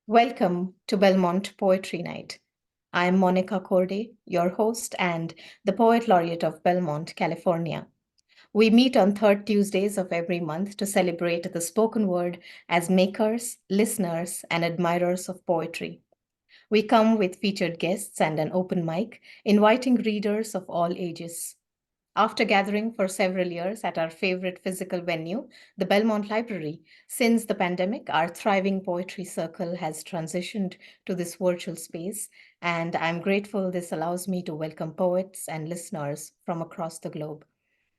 Welcome to Belmont Poetry Night. I'm Monica Korde, your host and the Poet Laureate of Belmont, California. We meet on third Tuesdays of every month to celebrate the spoken word as makers, listeners, and admirers of poetry. We come with featured guests and an open mic, inviting readers of all ages. After gathering for several years at our favorite physical venue, the Belmont Library, since the pandemic, our thriving poetry circle has transitioned to this virtual space, and I'm grateful this allows me to welcome poets and listeners from across the globe.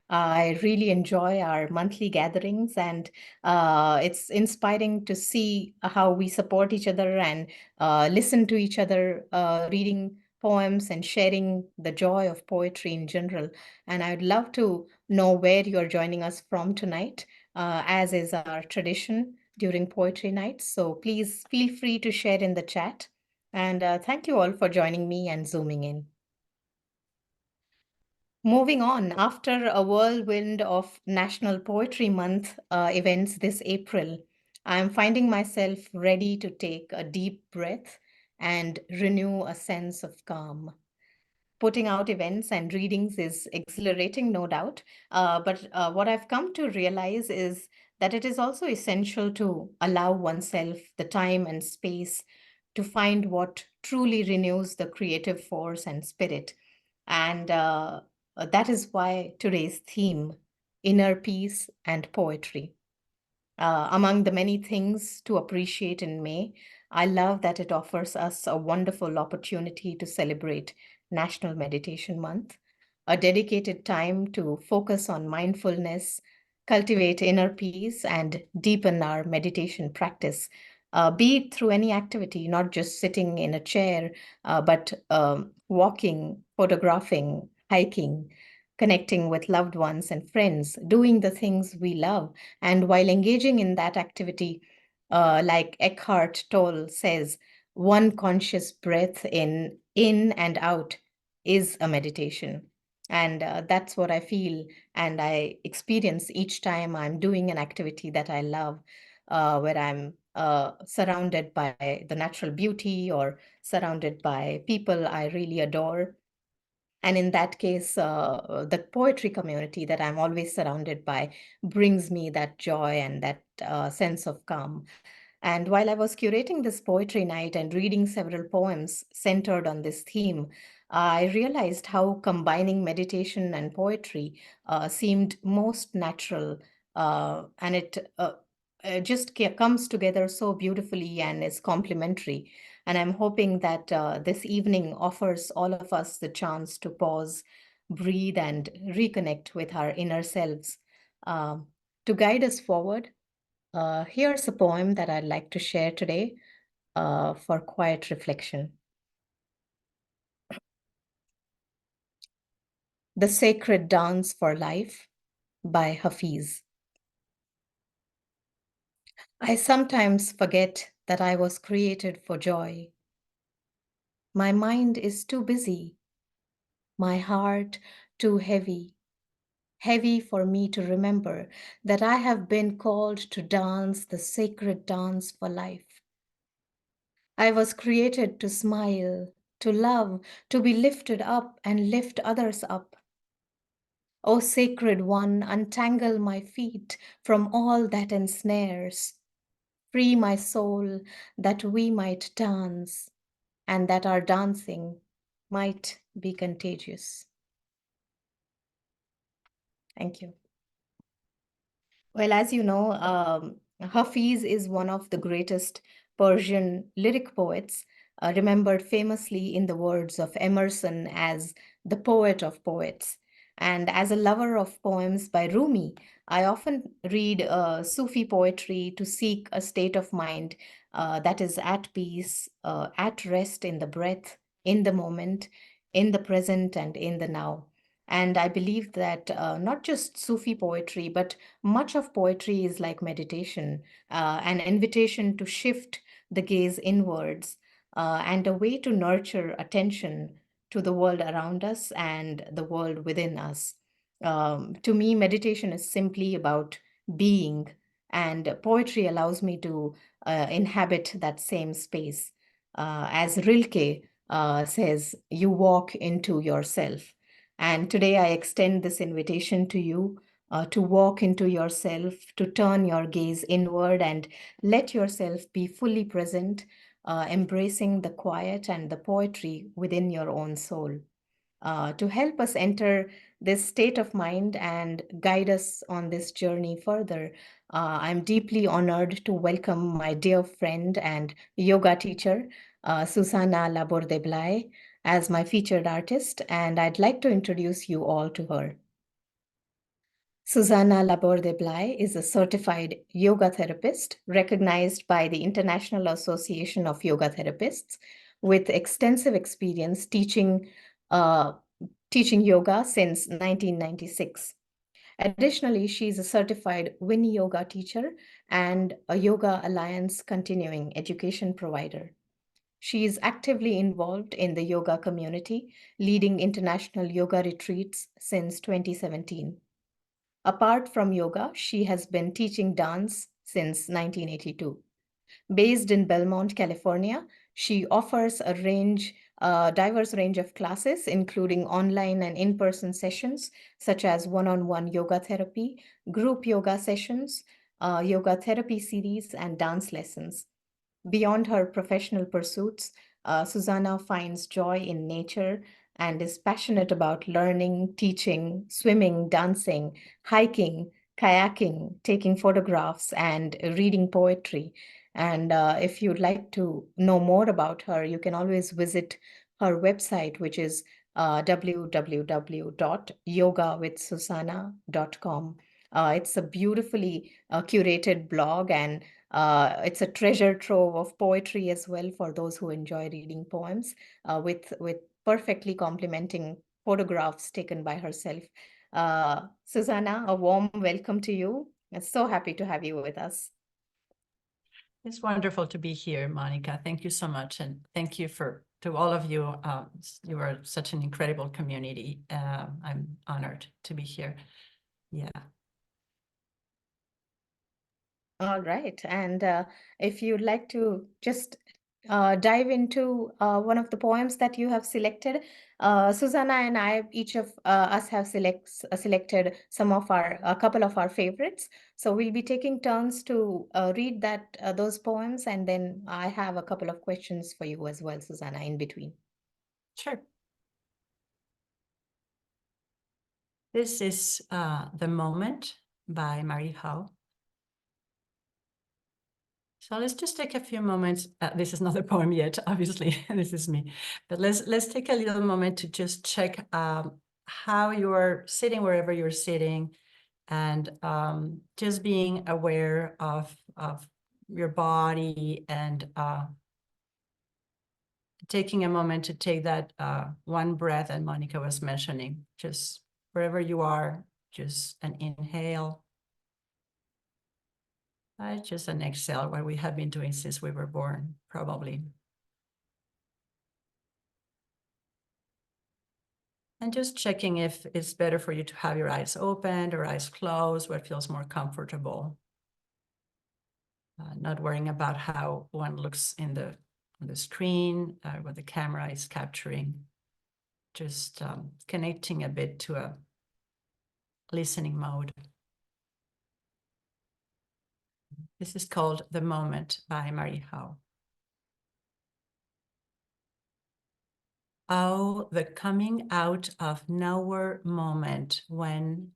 I really enjoy our monthly gatherings, and it's inspiring to see how we support each other and listen to each other reading poems and sharing the joy of poetry in general. And I'd love to know where you're joining us from tonight, as is our tradition during poetry nights. So please feel free to share in the chat. And thank you all for joining me and zooming in. Moving on, after a whirlwind of National Poetry Month events this April, I'm finding myself ready to take a deep breath and renew a sense of calm. Putting out events and readings is exhilarating, no doubt, but what I've come to realize is that it is also essential to allow oneself the time and space to find what truly renews the creative force and spirit. And that is why today's theme, inner peace and poetry. Among the many things to appreciate in May, I love that it offers us a wonderful opportunity to celebrate National Meditation Month, a dedicated time to focus on mindfulness, cultivate inner peace, and deepen our meditation practice, be it through any activity, not just sitting in a chair, but walking, photographing, hiking, connecting with loved ones and friends, doing the things we love. And while engaging in that activity, like Eckhart Tolle says, one conscious breath in and out is a meditation. And that's what I feel and I experience each time I'm doing an activity that I love, where I'm surrounded by the natural beauty or surrounded by people I really adore. And in that case, the poetry community that I'm always surrounded by brings me that joy and that sense of calm. And while I was curating this poetry night and reading several poems centered on this theme, I realized how combining meditation and poetry seemed most natural, and it just comes together so beautifully and is complementary. And I'm hoping that this evening offers all of us the chance to pause, breathe, and reconnect with our inner selves. Um, to guide us forward, here's a poem that I'd like to share today for quiet reflection. The Sacred Dance for Life by Hafiz. I sometimes forget that I was created for joy. My mind is too busy, my heart too heavy, heavy for me to remember that I have been called to dance the sacred dance for life. I was created to smile, to love, to be lifted up and lift others up. O sacred one, untangle my feet from all that ensnares. Free my soul that we might dance, and that our dancing might be contagious. Thank you. Well, as you know, Hafiz is one of the greatest Persian lyric poets, remembered famously in the words of Emerson as the poet of poets. And as a lover of poems by Rumi, I often read Sufi poetry to seek a state of mind that is at peace, at rest in the breath, in the moment, in the present, and in the now. And I believe that not just Sufi poetry, but much of poetry is like meditation, an invitation to shift the gaze inwards, and a way to nurture attention to the world around us and the world within us. To me, meditation is simply about being, And poetry allows me to inhabit that same space. As Rilke says, you walk into yourself. And today I extend this invitation to you to walk into yourself, to turn your gaze inward and let yourself be fully present, embracing the quiet and the poetry within your own soul. To help us enter this state of mind and guide us on this journey further, I'm deeply honored to welcome my dear friend and yoga teacher, Susana Laborde-Blaj, as my featured artist, and I'd like to introduce you all to her. Susana Laborde-Blaj is a certified yoga therapist recognized by the International Association of Yoga Therapists with extensive experience uh, teaching yoga since 1996. Additionally, she is a certified Winnie Yoga teacher and a Yoga Alliance continuing education provider. She is actively involved in the yoga community, leading international yoga retreats since 2017. Apart from yoga, she has been teaching dance since 1982. Based in Belmont, California, she offers a diverse range of classes, including online and in-person sessions, such as one-on-one yoga therapy, group yoga sessions, yoga therapy series, and dance lessons. Beyond her professional pursuits, Susanna finds joy in nature and is passionate about learning, teaching, swimming, dancing, hiking, kayaking, taking photographs, and reading poetry. And if you'd like to know more about her, you can always visit her website, which is www.yogawithsusana.com. It's a beautifully curated blog, and it's a treasure trove of poetry as well for those who enjoy reading poems, with perfectly complementing photographs taken by herself. Susanna, a warm welcome to you. I'm so happy to have you with us. It's wonderful to be here, Monica. Thank you so much, and thank you to all of you. You are such an incredible community. I'm honored to be here. Yeah. All right. And if you'd like to just dive into one of the poems that you have selected, Susanna and I, each of us have selected a couple of our favorites. So we'll be taking turns to read those poems, and then I have a couple of questions for you as well, Susanna, in between. Sure. This is The Moment by Marie Howe. So let's just take a few moments. This is not a poem yet, obviously. This is me. But let's take a little moment to just check how you're sitting wherever you're sitting, and just being aware of your body, and taking a moment to take that one breath that Monica was mentioning. Just wherever you are, just an inhale. Just an exhale, what we have been doing since we were born, probably. And just checking if it's better for you to have your eyes open or eyes closed, what feels more comfortable. Not worrying about how one looks on the screen, what the camera is capturing. Just connecting a bit to a listening mode. This is called The Moment by Marie Howe. Oh, the coming out of nowhere moment when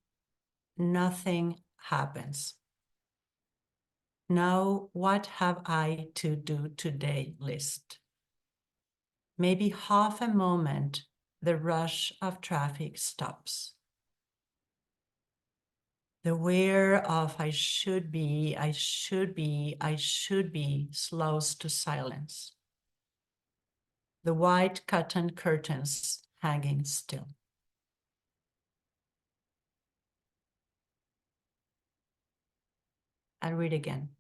nothing happens. Now, what have I to do today list? Maybe half a moment, the rush of traffic stops. The whir of I should be slows to silence. The white cotton curtains hanging still. I'll read again.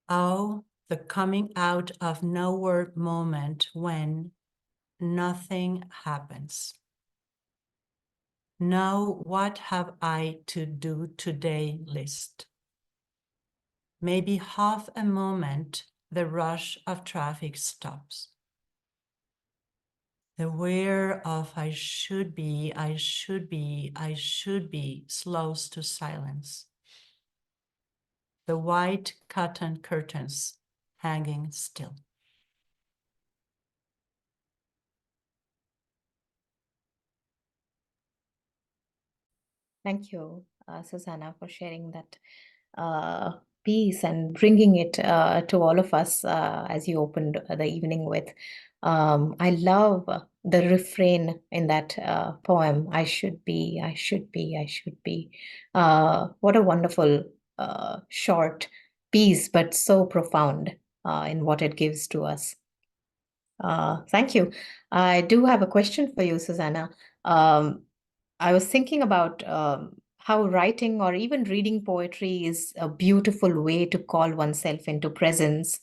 Oh, the coming out of nowhere moment when nothing happens. Now what have I to do today list. Maybe half a moment, the rush of traffic stops. The whir of I should be, I should be, I should be slows to silence. The white cotton curtains hanging still. Thank you, Susana, for sharing that uh, piece and bringing it to all of us as you opened the evening with. I love the refrain in that poem, I should be, I should be, I should be. What a wonderful short piece, but so profound in what it gives to us. Thank you. I do have a question for you, Susanna. Um, I was thinking about how writing or even reading poetry is a beautiful way to call oneself into presence,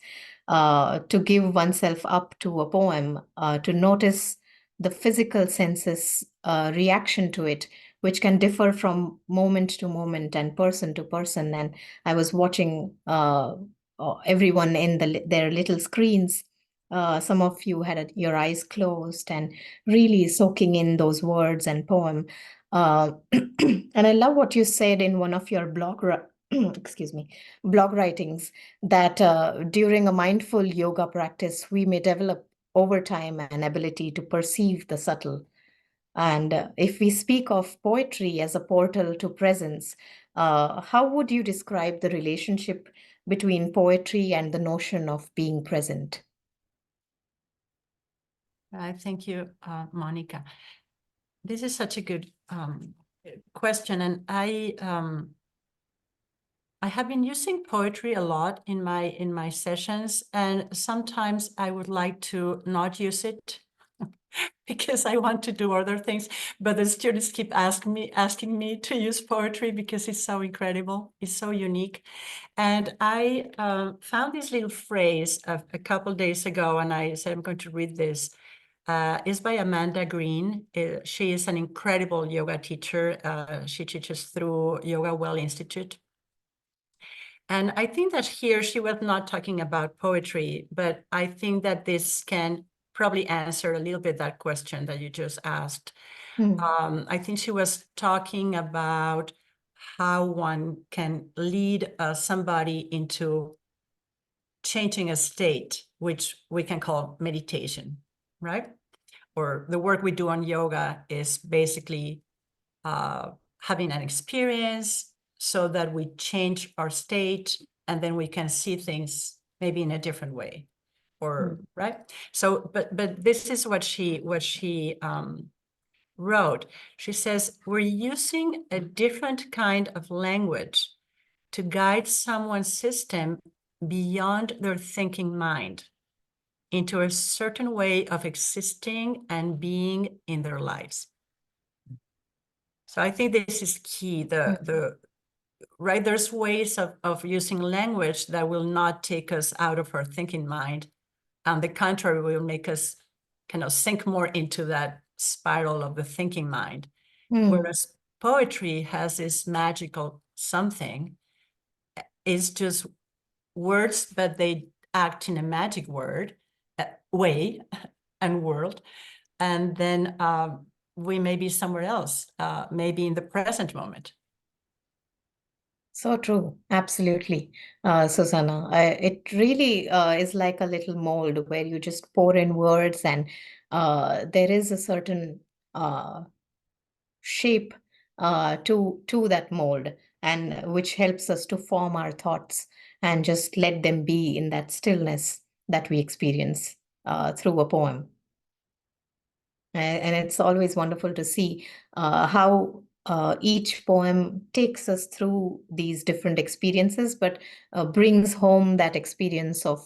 to give oneself up to a poem, to notice the physical senses reaction to it, which can differ from moment to moment and person to person. And I was watching everyone in their little screens. Some of you had your eyes closed and really soaking in those words and poem. And I love what you said in one of your excuse me, blog writings that during a mindful yoga practice, we may develop over time an ability to perceive the subtle. And if we speak of poetry as a portal to presence, how would you describe the relationship between poetry and the notion of being present? Thank you, Monica. This is such a good question, and I have been using poetry a lot in my sessions, and sometimes I would like to not use it because I want to do other things. But the students keep asking me to use poetry because it's so incredible, it's so unique. And I found this little phrase a couple days ago, and I said I'm going to read this. Is by Amanda Green. She is an incredible yoga teacher. She teaches through Yoga Well Institute. And I think that here she was not talking about poetry, but I think that this can probably answer a little bit that question that you just asked. Mm. I think she was talking about how one can lead somebody into changing a state, which we can call meditation, right? Or the work we do on yoga is basically having an experience so that we change our state and then we can see things maybe in a different way, or Mm. right. So but this is what she wrote. She says, we're using a different kind of language to guide someone's system beyond their thinking mind into a certain way of existing and being in their lives. So I think this is key. The right, there's ways of using language that will not take us out of our thinking mind. On the contrary, will make us kind of sink more into that spiral of the thinking mind. Mm. Whereas poetry has this magical something. It's just words, but they act in a magic word way and world. And then we may be somewhere else, maybe in the present moment. So true. Absolutely, Susanna. It really is like a little mold where you just pour in words and there is a certain uh, shape to that mold, and which helps us to form our thoughts and just let them be in that stillness that we experience through a poem. And it's always wonderful to see how each poem takes us through these different experiences, but brings home that experience of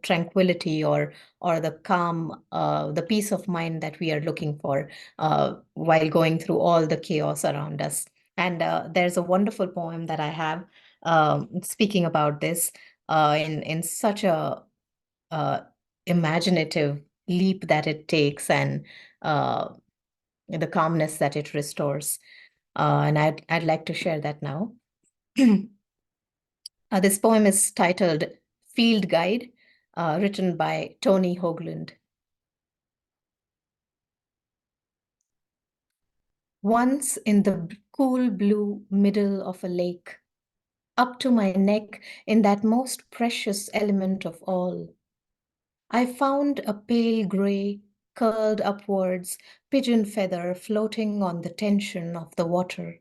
tranquility or the calm, the peace of mind that we are looking for while going through all the chaos around us. And there's a wonderful poem that I have speaking about this in such a uh, imaginative leap that it takes, and uh, the calmness that it restores. And I'd like to share that now. This poem is titled Field Guide, written by Tony Hoagland. Once in the cool blue middle of a lake, up to my neck in that most precious element of all, I found a pale gray, curled upwards, pigeon feather floating on the tension of the water.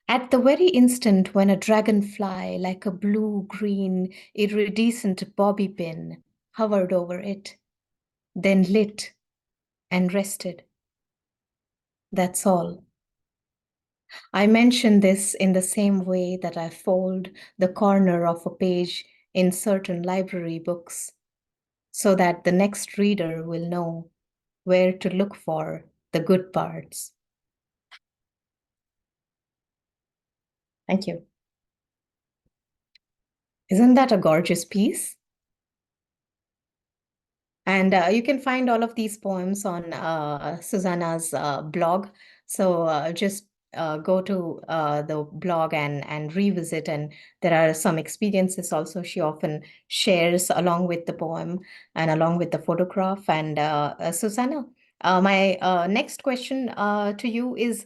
At the very instant when a dragonfly, like a blue-green, iridescent bobby pin, hovered over it, then lit and rested. That's all. I mention this in the same way that I fold the corner of a page in certain library books, so that the next reader will know where to look for the good parts. Thank you. Isn't that a gorgeous piece? And you can find all of these poems on Susana's blog. So just go to the blog and revisit. And there are some experiences also she often shares along with the poem and along with the photograph. And Susana, my next question to you is,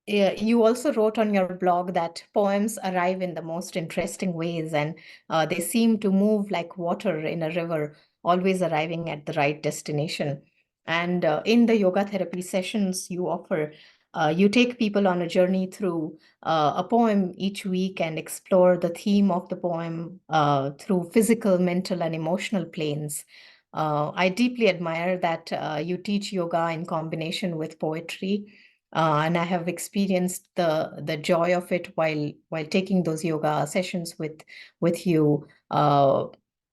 yeah, you also wrote on your blog that poems arrive in the most interesting ways, and they seem to move like water in a river, always arriving at the right destination. And in the yoga therapy sessions you offer, you take people on a journey through a poem each week and explore the theme of the poem through physical, mental, and emotional planes. I deeply admire that you teach yoga in combination with poetry, and I have experienced the joy of it while taking those yoga sessions with you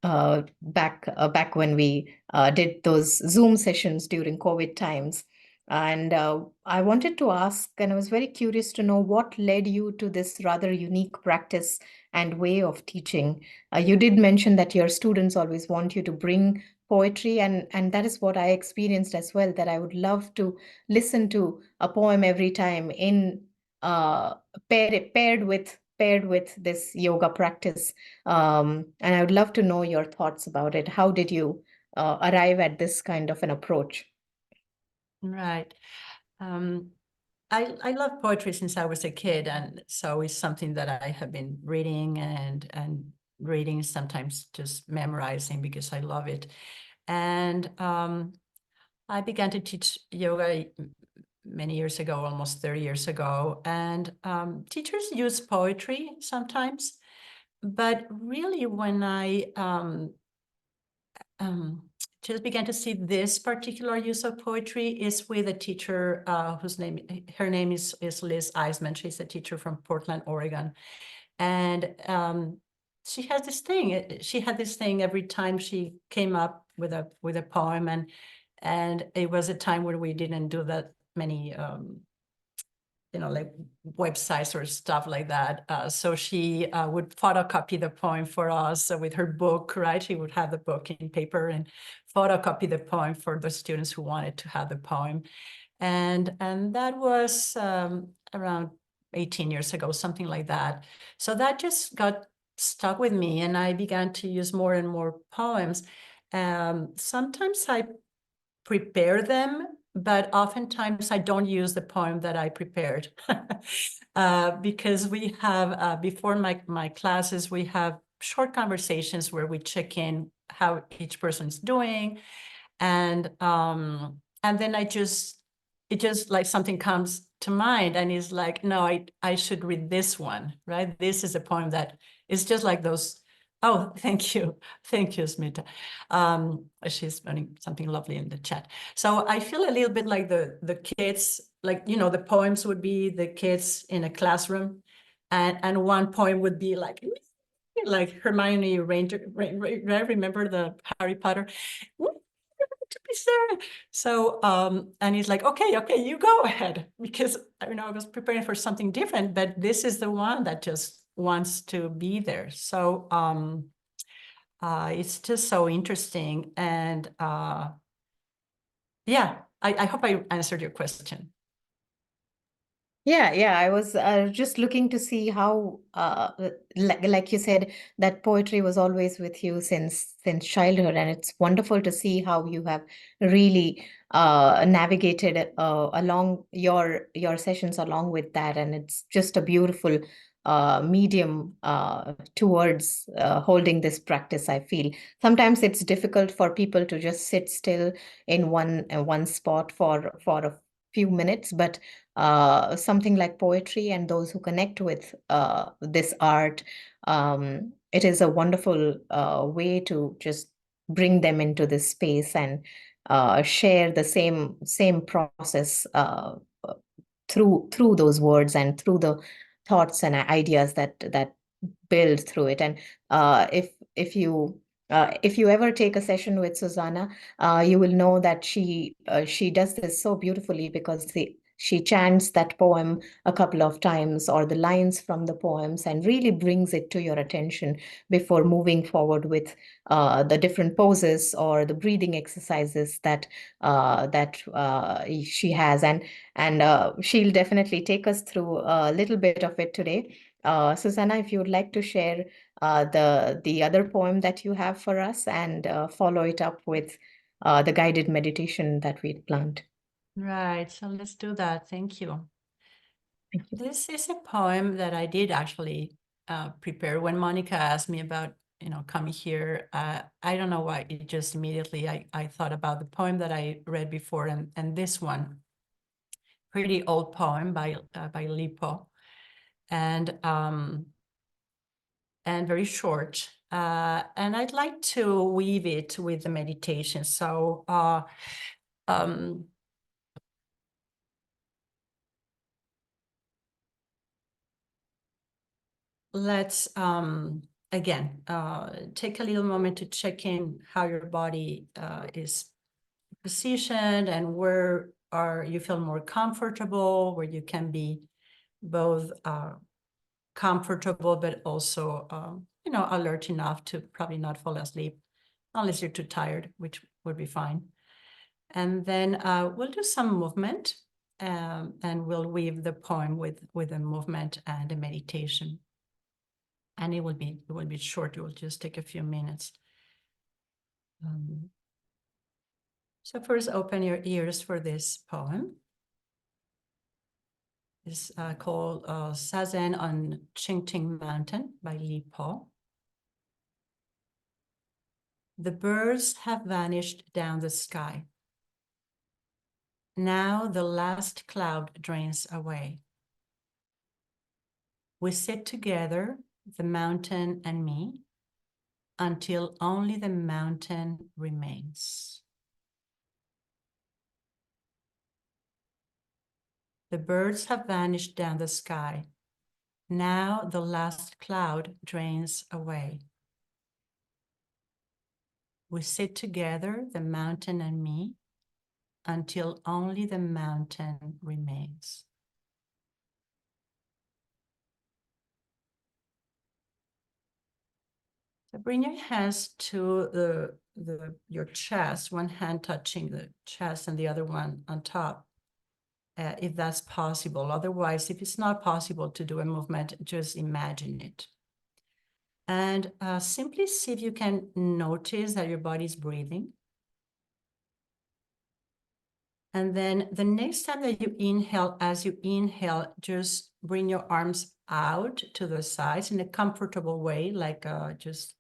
back when we did those Zoom sessions during COVID times. And I wanted to ask, and I was very curious to know what led you to this rather unique practice and way of teaching. You did mention that your students always want you to bring poetry, and that is what I experienced as well, that I would love to listen to a poem every time in uh, paired with this yoga practice. And I would love to know your thoughts about it. How did you arrive at this kind of an approach? Right. Um, I love poetry since I was a kid, and so it's something that I have been reading and reading, sometimes just memorizing because I love it. And I began to teach yoga many years ago, almost 30 years ago, and teachers use poetry sometimes, but really when I um, just began to see this particular use of poetry is with a teacher her name is Liz Eisman. She's a teacher from Portland, Oregon. And she has this thing, she had this thing every time she came up with a poem, and it was a time when we didn't do that many like websites or stuff like that. So she would photocopy the poem for us with her book, right? She would have the book in paper and photocopy the poem for the students who wanted to have the poem. And that was around 18 years ago, something like that. So that just got stuck with me, and I began to use more and more poems. Sometimes I prepare them, but oftentimes I don't use the poem that I prepared because we have, before my classes, we have short conversations where we check in how each person's doing. And then it just like something comes to mind and is like, no, I should read this one, right? This is a poem that is just like those. Oh, thank you. Thank you, Smita. She's putting something lovely in the chat. So I feel a little bit like the kids, like, the poems would be the kids in a classroom, and one poem would be like Hermione Ranger, remember the Harry Potter? To be there. So, and he's like, okay, you go ahead, because I was preparing for something different, but this is the one that just wants to be there. So, it's just so interesting. And Yeah, I hope I answered your question. Yeah, I was just looking to see how, like you said, that poetry was always with you since childhood, and it's wonderful to see how you have really navigated along your sessions along with that, and it's just a beautiful medium towards holding this practice. I feel sometimes it's difficult for people to just sit still in one spot for a few minutes, but something like poetry and those who connect with this art, it is a wonderful way to just bring them into this space and share the same process through those words and through the thoughts and ideas that build through it. And if you ever take a session with Susana, you will know that she does this so beautifully because she chants that poem a couple of times or the lines from the poems and really brings it to your attention before moving forward with the different poses or the breathing exercises that she has. And she'll definitely take us through a little bit of it today. Susanna, if you would like to share the other poem that you have for us and follow it up with the guided meditation that we planned. Right, so let's do that. Thank you. Thank you. This is a poem that I did actually prepare when Monica asked me about, coming here. I don't know why, it just immediately I thought about the poem that I read before and this one, pretty old poem by Lipo, and very short. And I'd like to weave it with the meditation. So let's again take a little moment to check in how your body is positioned and where are you feel more comfortable, where you can be both comfortable but also alert enough to probably not fall asleep unless you're too tired, which would be fine. And then we'll do some movement, and we'll weave the poem with a movement and a meditation. And it will be short. It will just take a few minutes. So first, open your ears for this poem. It's called Zazen on Qingting Mountain by Li Po. The birds have vanished down the sky. Now the last cloud drains away. We sit together, the mountain and me, until only the mountain remains. The birds have vanished down the sky. Now the last cloud drains away. We sit together, the mountain and me, until only the mountain remains. So bring your hands to your chest, one hand touching the chest and the other one on top, if that's possible. Otherwise, if it's not possible to do a movement, just imagine it. And simply see if you can notice that your body is breathing. And then the next time that you inhale, as you inhale, just bring your arms out to the sides in a comfortable way, like just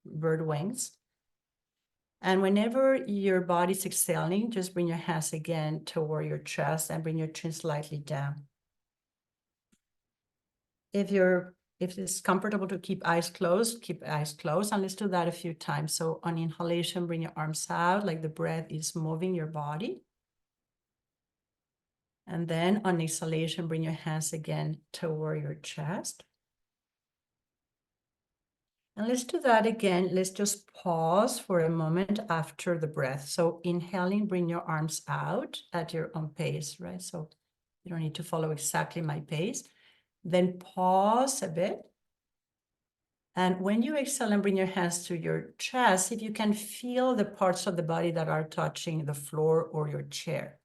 bird wings. And whenever your body's exhaling, just bring your hands again toward your chest and bring your chin slightly down. If it's comfortable to keep eyes closed, keep eyes closed, and let's do that a few times. So on inhalation, bring your arms out like the breath is moving your body. And then on exhalation, bring your hands again toward your chest. And let's do that again. Let's just pause for a moment after the breath. So inhaling, bring your arms out at your own pace, right? So you don't need to follow exactly my pace. Then pause a bit. And when you exhale and bring your hands to your chest, if you can feel the parts of the body that are touching the floor or your chair.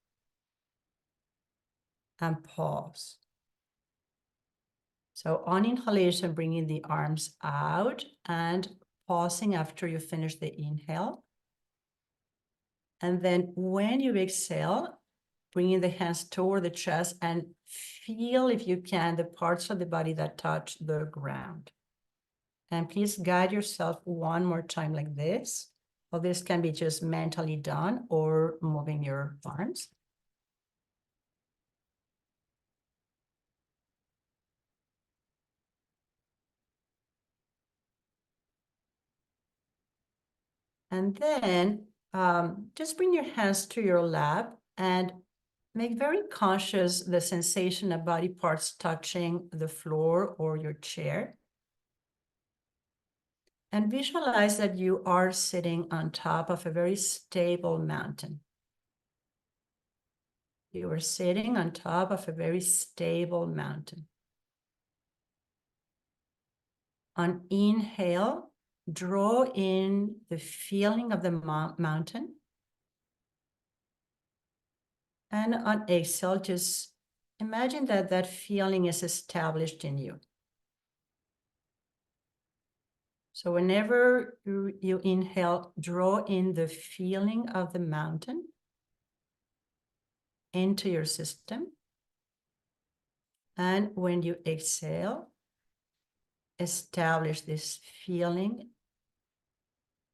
And pause. So on inhalation, bringing the arms out and pausing after you finish the inhale. And then when you exhale, bringing the hands toward the chest and feel, if you can, the parts of the body that touch the ground. And please guide yourself one more time like this. Well, this can be just mentally done or moving your arms. And then just bring your hands to your lap and make very conscious the sensation of body parts touching the floor or your chair. And visualize that you are sitting on top of a very stable mountain. You are sitting on top of a very stable mountain. On inhale, draw in the feeling of the mountain. And on exhale, just imagine that that feeling is established in you. So whenever you inhale, draw in the feeling of the mountain into your system. And when you exhale, establish this feeling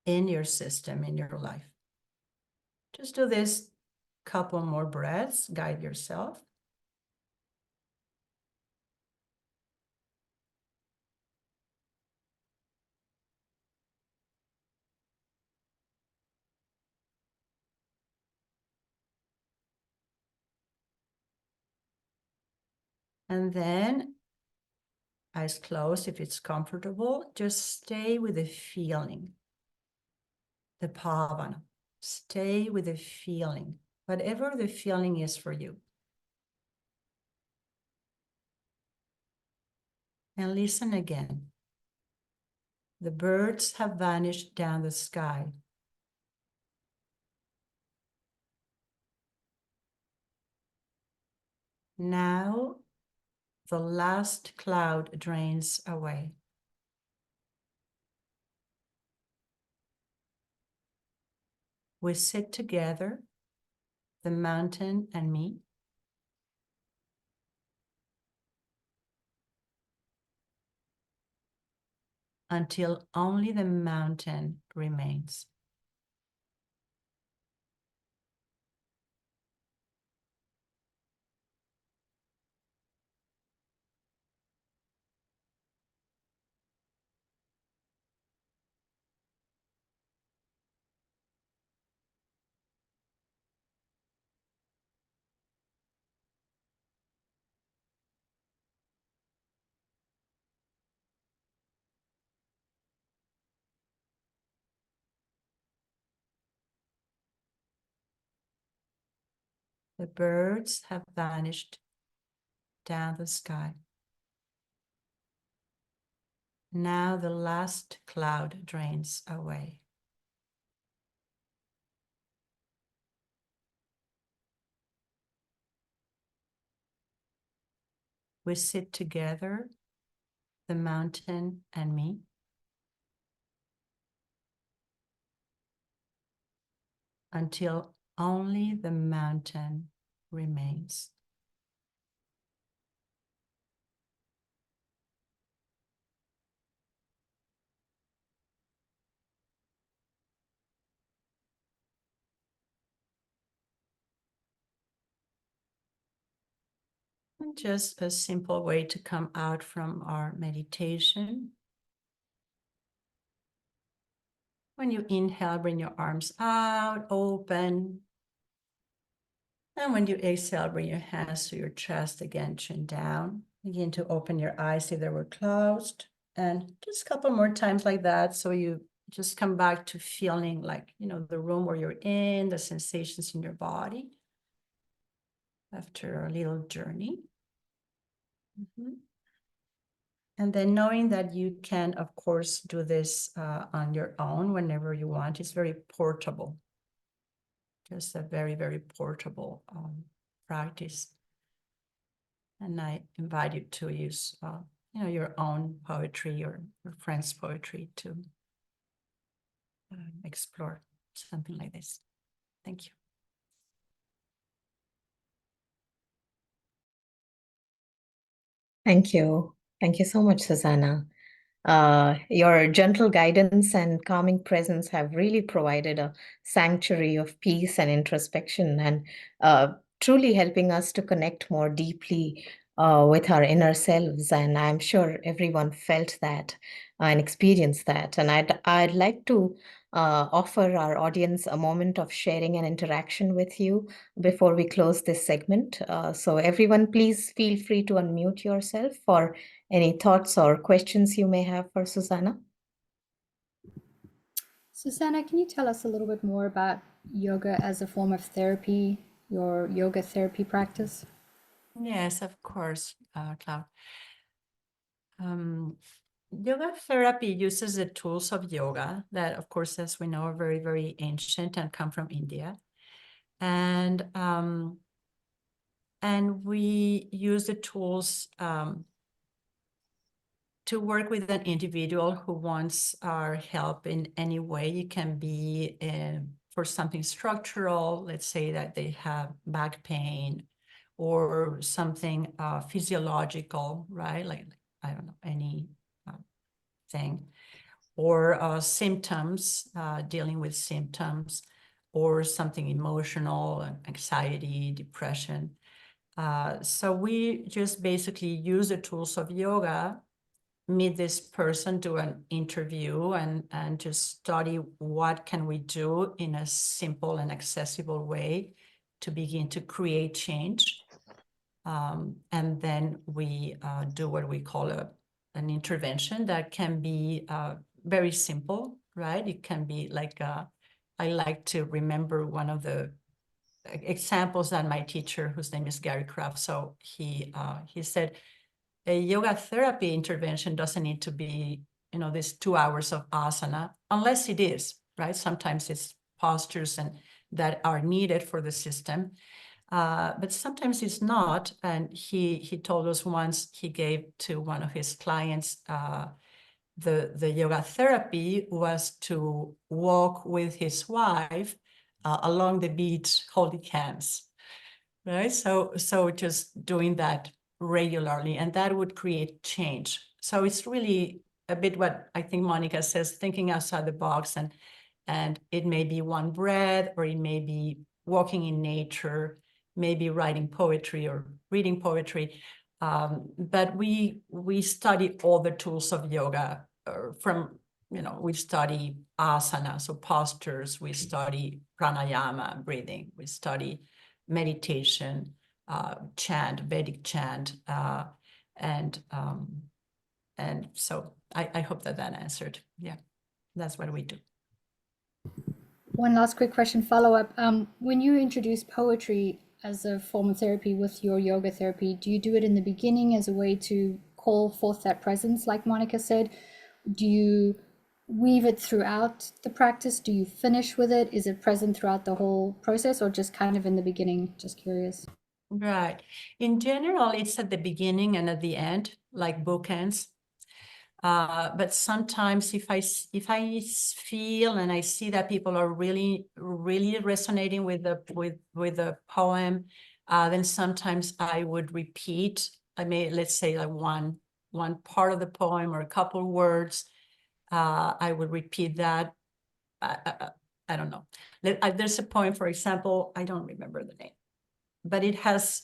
in your system, in your life. Just do this couple more breaths, guide yourself. And then, eyes closed if it's comfortable, just stay with the feeling, the bhavana. Stay with the feeling, whatever the feeling is for you. And listen again. The birds have vanished down the sky. Now the last cloud drains away. We sit together, the mountain and me, until only the mountain remains. The birds have vanished down the sky. Now the last cloud drains away. We sit together, the mountain and me, until only the mountain remains. And just a simple way to come out from our meditation. When you inhale, bring your arms out, open. And when you exhale, bring your hands to your chest again, chin down. Begin to open your eyes if they were closed. And just a couple more times like that. So you just come back to feeling like, the room where you're in, the sensations in your body after a little journey. And then knowing that you can, of course, do this on your own whenever you want. It's very portable. Just a very, very portable practice. And I invite you to use, your own poetry or your friend's poetry to explore something like this. Thank you. Thank you. Thank you so much, Susanna. Your gentle guidance and calming presence have really provided a sanctuary of peace and introspection, and truly helping us to connect more deeply with our inner selves. And I'm sure everyone felt that and experienced that. And I'd like to offer our audience a moment of sharing and interaction with you before we close this segment. So everyone, please feel free to unmute yourself for any thoughts or questions you may have for Susanna? Susana, can you tell us a little bit more about yoga as a form of therapy, your yoga therapy practice? Yes, of course, Cloud. Yoga therapy uses the tools of yoga that, of course, as we know, are very, very ancient and come from India. And we use the tools to work with an individual who wants our help in any way. It can be for something structural, let's say that they have back pain, or something physiological, right? Like, I don't know, any thing, or symptoms, dealing with symptoms, or something emotional, anxiety, depression. So we just basically use the tools of yoga, meet this person, do an interview, and just study what can we do in a simple and accessible way to begin to create change. And then we do what we call an intervention that can be very simple, right? It can be like, I like to remember one of the examples that my teacher, whose name is Gary Kraft, so he said, a yoga therapy intervention doesn't need to be, this 2 hours of asana, unless it is, right? Sometimes it's postures and that are needed for the system. But sometimes it's not. And he told us once he gave to one of his clients, the yoga therapy was to walk with his wife along the beach holding hands, right? So just doing that regularly, and that would create change. So it's really a bit what I think Monica says, thinking outside the box, and it may be one breath, or it may be walking in nature, maybe writing poetry or reading poetry. But we study all the tools of yoga from, we study asana, so postures, we study pranayama, breathing, we study meditation, chant, Vedic chant, and so I hope that answered. Yeah, that's what we do. One last quick question, follow-up. When you introduce poetry as a form of therapy with your yoga therapy, do you do it in the beginning as a way to call forth that presence, like Monica said? Do you weave it throughout the practice? Do you finish with it? Is it present throughout the whole process, or just kind of in the beginning? Just curious. Right. In general, it's at the beginning and at the end, like bookends. But sometimes if I feel and I see that people are really, really resonating with the poem, then sometimes I would repeat. Let's say like one part of the poem or a couple words. I would repeat that. I don't know. There's a poem, for example, I don't remember the name, but it has.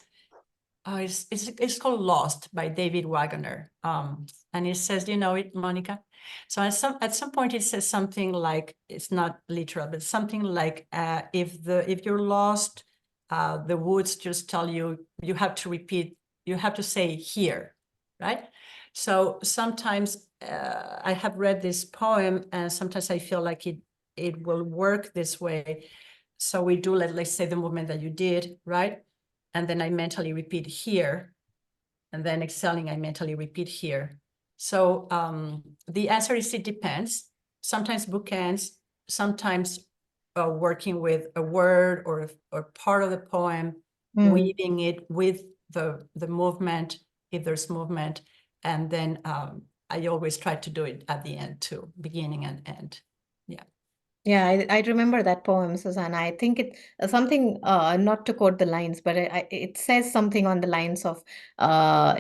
It's called Lost by David Wagner. And it says, you know it, Monica? So at some point it says something like, it's not literal, but something like, if you're lost, the woods just tell you, you have to say here, right? So sometimes I have read this poem, and sometimes I feel like it will work this way. So we do, let's say, the movement that you did, right? And then I mentally repeat here, and then exhaling, I mentally repeat here. So the answer is it depends. Sometimes bookends, sometimes working with a word or part of the poem, weaving it with the movement, if there's movement. And then I always try to do it at the end too, beginning and end. Yeah. Yeah, I remember that poem, Susanna. I think it something, not to quote the lines, but it says something on the lines of,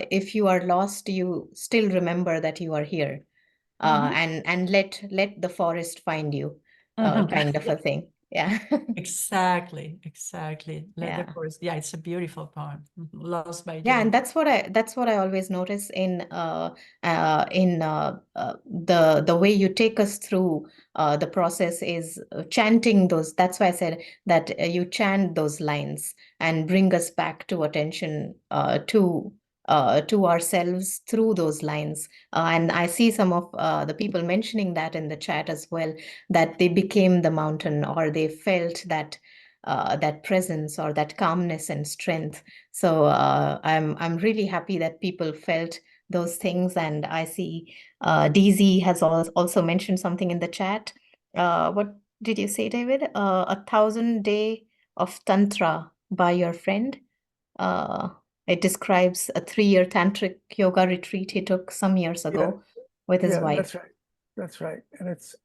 if you are lost, you still remember that you are here, and let the forest find you, kind of a thing. Yeah. Exactly. Let the Yeah. forest. Yeah, it's a beautiful poem. Lost by Yeah, and day. that's what I always notice in the way you take us through the process is chanting those. That's why I said that you chant those lines and bring us back to attention to ourselves through those lines. And I see some of the people mentioning that in the chat as well, that they became the mountain, or they felt that presence or that calmness and strength. So I'm really happy that people felt those things, and I see DZ has also mentioned something in the chat. What did you say, David? 1,000 day of tantra by your friend. Uh, it describes a 3-year tantric yoga retreat he took some years ago with his wife. That's right. That's right. And it's,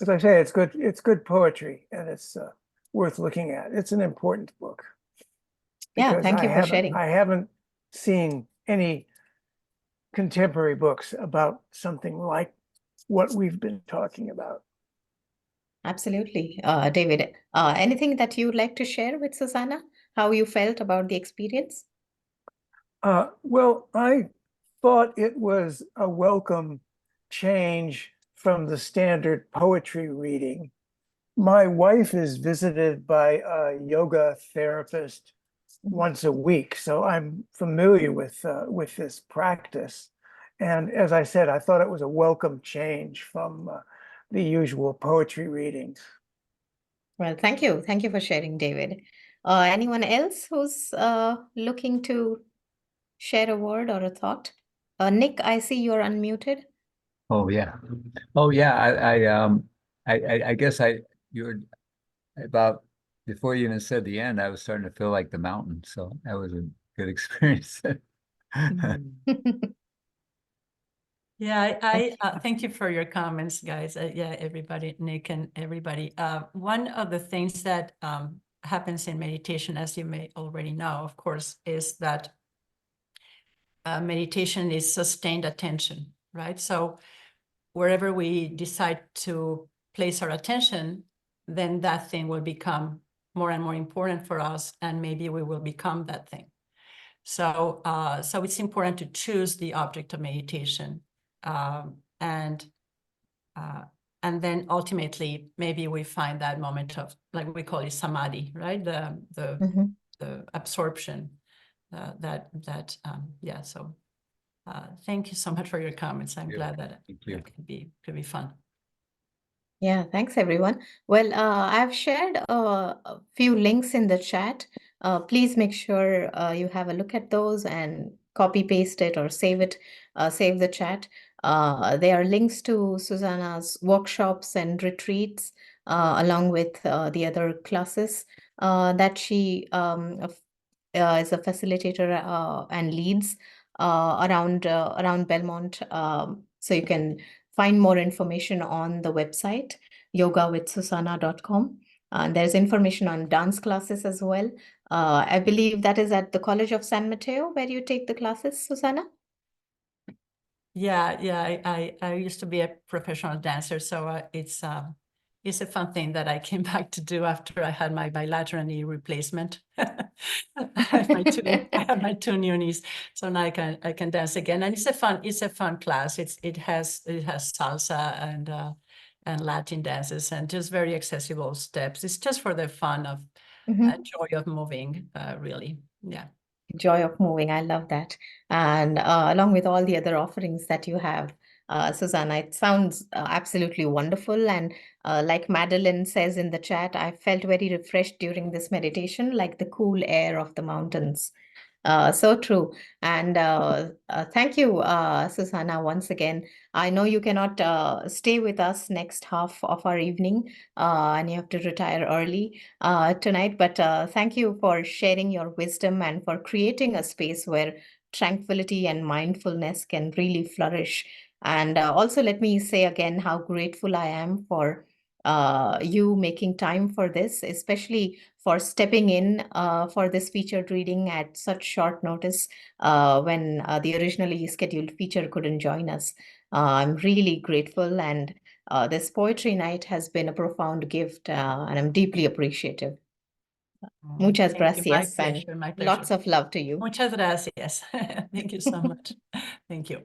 as I say, it's good. It's good poetry, and it's worth looking at. It's an important book. Yeah, Because thank you for sharing. I haven't seen any contemporary books about something like what we've been talking about. Absolutely. David, anything that you would like to share with Susanna? How you felt about the experience? Well, I thought it was a welcome change from the standard poetry reading. My wife is visited by a yoga therapist once a week, so I'm familiar with this practice. And as I said, I thought it was a welcome change from the usual poetry readings. Well, thank you. Thank you for sharing, David. Anyone else who's looking to share a word or a thought? Nick, I see you're unmuted. Oh yeah. Oh yeah. I guess you were about before you even said the end, I was starting to feel like the mountain. So that was a good experience. Yeah, I thank you for your comments, guys. Yeah, everybody, Nick and everybody. One of the things that happens in meditation, as you may already know, of course, is that meditation is sustained attention, right? So wherever we decide to place our attention, then that thing will become more and more important for us, and maybe we will become that thing. So, so it's important to choose the object of meditation, and then ultimately maybe we find that moment of, like we call it samadhi, right? The absorption, yeah. So thank you so much for your comments. I'm glad that it could be fun. Yeah, thanks everyone. Well, I've shared a few links in the chat. Please make sure you have a look at those and copy paste it or save it, save the chat. There are links to Susanna's workshops and retreats, along with the other classes that she is a facilitator and leads around Belmont. So you can find more information on the website, yogawithsusana.com. And there's information on dance classes as well. I believe that is at the College of San Mateo where you take the classes, Susanna? Yeah. I used to be a professional dancer, so it's a fun thing that I came back to do after I had my bilateral knee replacement. I have my two new knees, so now I can dance again, and it's a fun class. It has salsa and Latin dances and just very accessible steps. It's just for the fun of joy of moving, really. Yeah. Joy of moving. I love that. And along with all the other offerings that you have, Susanna, it sounds absolutely wonderful. And like Madeline says in the chat, I felt very refreshed during this meditation, like the cool air of the mountains. So true. And thank you, Susana, once again. I know you cannot stay with us next half of our evening, and you have to retire early tonight. But thank you for sharing your wisdom and for creating a space where tranquility and mindfulness can really flourish. And also, let me say again how grateful I am for you making time for this, especially for stepping in for this featured reading at such short notice when the originally scheduled feature couldn't join us. I'm really grateful, and this poetry night has been a profound gift, and I'm deeply appreciative. Muchas Thank you. gracias, My and pleasure. My pleasure. lots of love to you. Muchas gracias. Thank you so much. Thank you.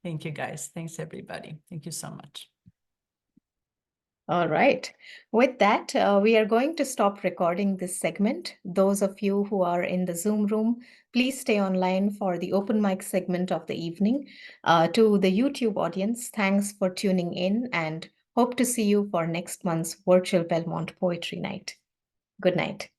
Thank you, guys. Thanks, everybody. Thank you so much. All right. With that, we are going to stop recording this segment. Those of you who are in the Zoom room, please stay online for the open mic segment of the evening. To the YouTube audience, thanks for tuning in and hope to see you for next month's virtual Belmont Poetry Night. Good night.